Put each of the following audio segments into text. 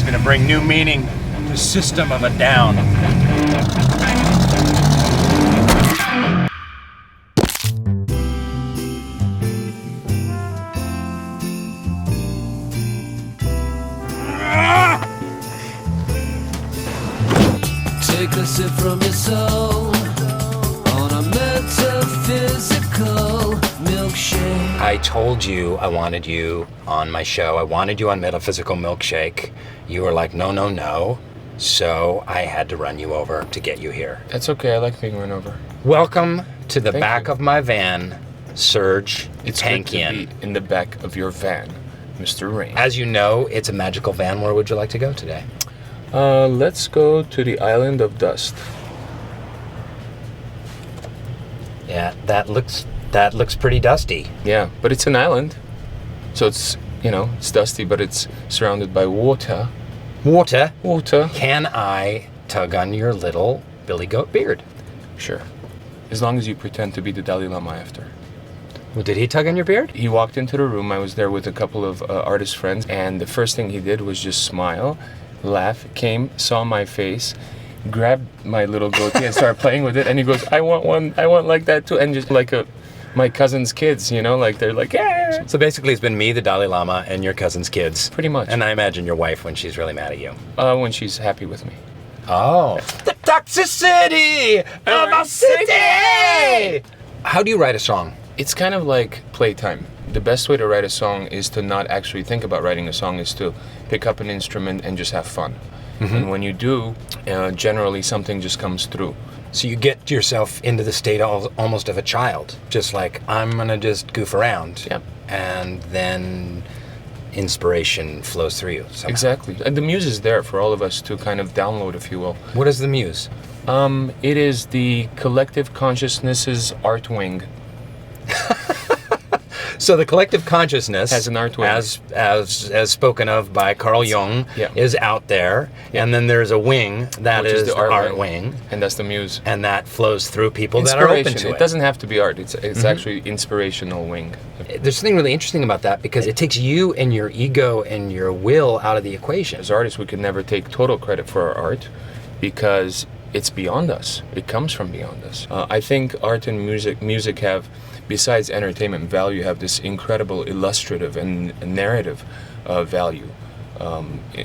gonna bring new meaning to System of a Down. Take a sip from your soul on a metaphysical milkshake. I told you I wanted you on my show. I wanted you on Metaphysical Milkshake. You were like, no, no, no. So I had to run you over to get you here. That's okay. I like being run over. Welcome to the Thank back you. of my van, Serj It's good to Tankian. be in the back of your van, Mr. Rainn. As you know, it's a magical van. Where would you like to go today? Let's go to the island of dust. Yeah, that looks pretty dusty. Yeah, but it's an island. So it's, it's dusty, but it's surrounded by water. Water. Water. Can I tug on your little billy goat beard? Sure. As long as you pretend to be the Dalai Lama after. Well, did he tug on your beard? He walked into the room. I was there with a couple of artist friends, and the first thing he did was just smile, laugh, saw my face, grabbed my little goatee and started playing with it, and he goes, I want one, I want like that too, and just like my cousin's kids, like they're like, yeah. So basically it's been me, the Dalai Lama, and your cousin's kids. Pretty much. And I imagine your wife when she's really mad at you. When she's happy with me. Oh. The toxicity of a city! How do you write a song? It's kind of like playtime. The best way to write a song is to not actually think about writing a song, is to pick up an instrument and just have fun. Mm-hmm. And when you do, generally something just comes through. So you get yourself into the state almost of a child. Just like, I'm gonna just goof around. Yep. And then inspiration flows through you somehow. Exactly. And the muse is there for all of us to kind of download, if you will. What is the muse? It is the collective consciousness's art wing. So the collective consciousness has an art wing, as spoken of by Carl Jung, yeah, is out there, yeah, and then there's a wing that which is the art wing, and that's the muse, and that flows through people that are open to it. It doesn't have to be art; it's actually inspirational wing. There's something really interesting about that because it takes you and your ego and your will out of the equation. As artists, we can never take total credit for our art because it's beyond us. It comes from beyond us. I think art and music have, besides entertainment value, have this incredible illustrative and narrative value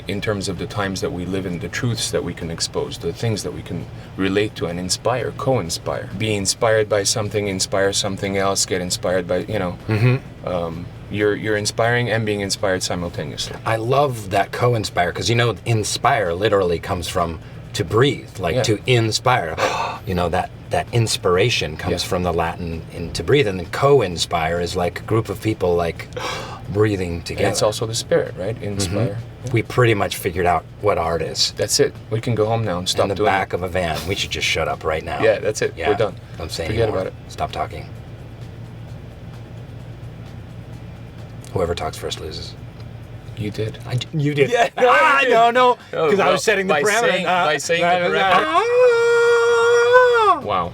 in terms of the times that we live in, the truths that we can expose, the things that we can relate to and inspire, co-inspire. Be inspired by something, inspire something else, get inspired by, you're inspiring and being inspired simultaneously. I love that co-inspire because, inspire literally comes from to breathe, like to inspire. That inspiration comes from the Latin to breathe, and then co-inspire is like a group of people like breathing together. And it's also the spirit, right? Inspire. Mm-hmm. Yeah. We pretty much figured out what art is. That's it. We can go home now and stop doing it. In the back of a van. We should just shut up right now. Yeah, that's it. Yeah. We're done. Don't say Forget anymore. about it. Stop talking. Whoever talks first loses. You did. You did. Yeah, no. Because I was setting the parameter. By saying the parameter. Wow.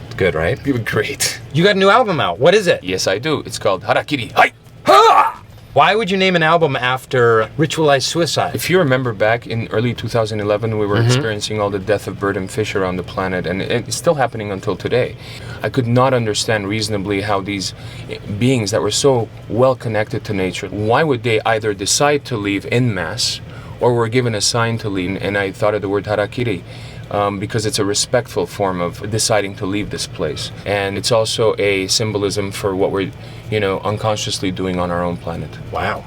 It's good, right? You were great. You got a new album out. What is it? Yes, I do. It's called Harakiri. Hai! Why would you name an album after ritualized suicide? If you remember back in early 2011, we were experiencing all the death of bird and fish around the planet, and it's still happening until today. I could not understand reasonably how these beings that were so well connected to nature, why would they either decide to leave en masse or were given a sign to leave? And I thought of the word harakiri. Because it's a respectful form of deciding to leave this place. And it's also a symbolism for what we're, unconsciously doing on our own planet. Wow.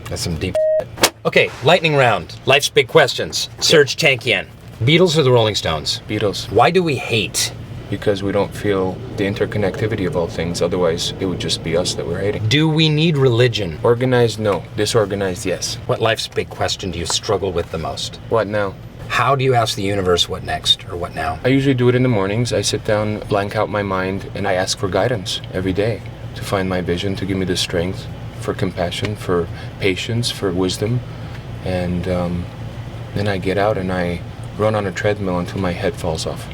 That's some deep shit. Okay, lightning round. Life's big questions. Serj Tankian. Beatles or the Rolling Stones? Beatles. Why do we hate? Because we don't feel the interconnectivity of all things. Otherwise, it would just be us that we're hating. Do we need religion? Organized, no. Disorganized, yes. What life's big question do you struggle with the most? What now? How do you ask the universe what next or what now? I usually do it in the mornings. I sit down, blank out my mind, and I ask for guidance every day to find my vision, to give me the strength for compassion, for patience, for wisdom. And then I get out and I run on a treadmill until my head falls off.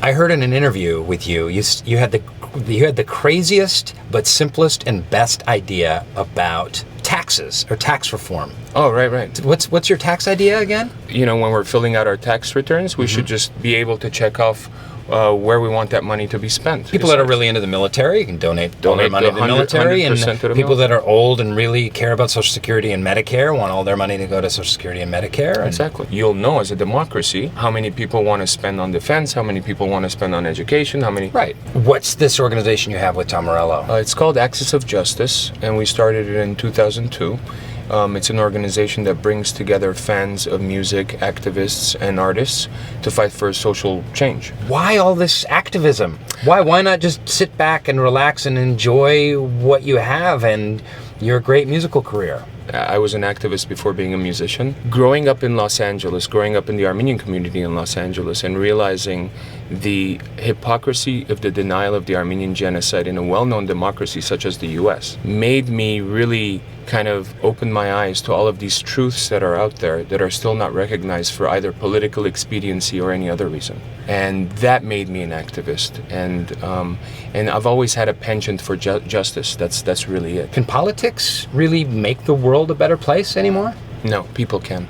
I heard in an interview with you, you had the craziest but simplest and best idea about tax taxes or tax reform. Oh, right. What's your tax idea again? When we're filling out our tax returns, we should just be able to check off where we want that money to be spent. People that are really into the military, you can donate all their money to the military, and people that are old and really care about Social Security and Medicare want all their money to go to Social Security and Medicare. Exactly. You'll know as a democracy how many people want to spend on defense, how many people want to spend on education, how many... Right. What's this organization you have with Tom Morello? It's called Axis of Justice, and we started it in 2002. It's an organization that brings together fans of music, activists, and artists to fight for social change. Why all this activism? Why not just sit back and relax and enjoy what you have and your great musical career? I was an activist before being a musician. Growing up in Los Angeles, growing up in the Armenian community in Los Angeles, and realizing the hypocrisy of the denial of the Armenian genocide in a well-known democracy such as the US made me really kind of open my eyes to all of these truths that are out there that are still not recognized for either political expediency or any other reason. And that made me an activist. And I've always had a penchant for justice. That's really it. Can politics really make the world a better place anymore? No, people can.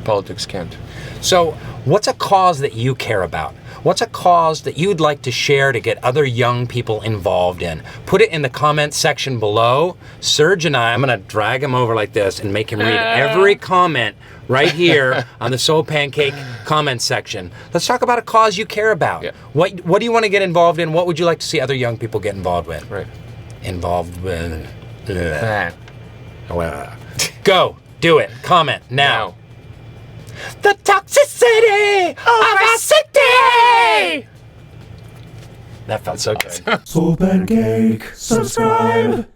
Politics can't. So, what's a cause that you care about? What's a cause that you'd like to share to get other young people involved in? Put it in the comments section below. Serj and I'm going to drag him over like this and make him read every comment right here on the SoulPancake comments section. Let's talk about a cause you care about. Yeah. What do you want to get involved in? What would you like to see other young people get involved with? Right. Involved with... Go. Do it. Comment now. The toxicity of our city! That felt so good. SoulPancake, subscribe.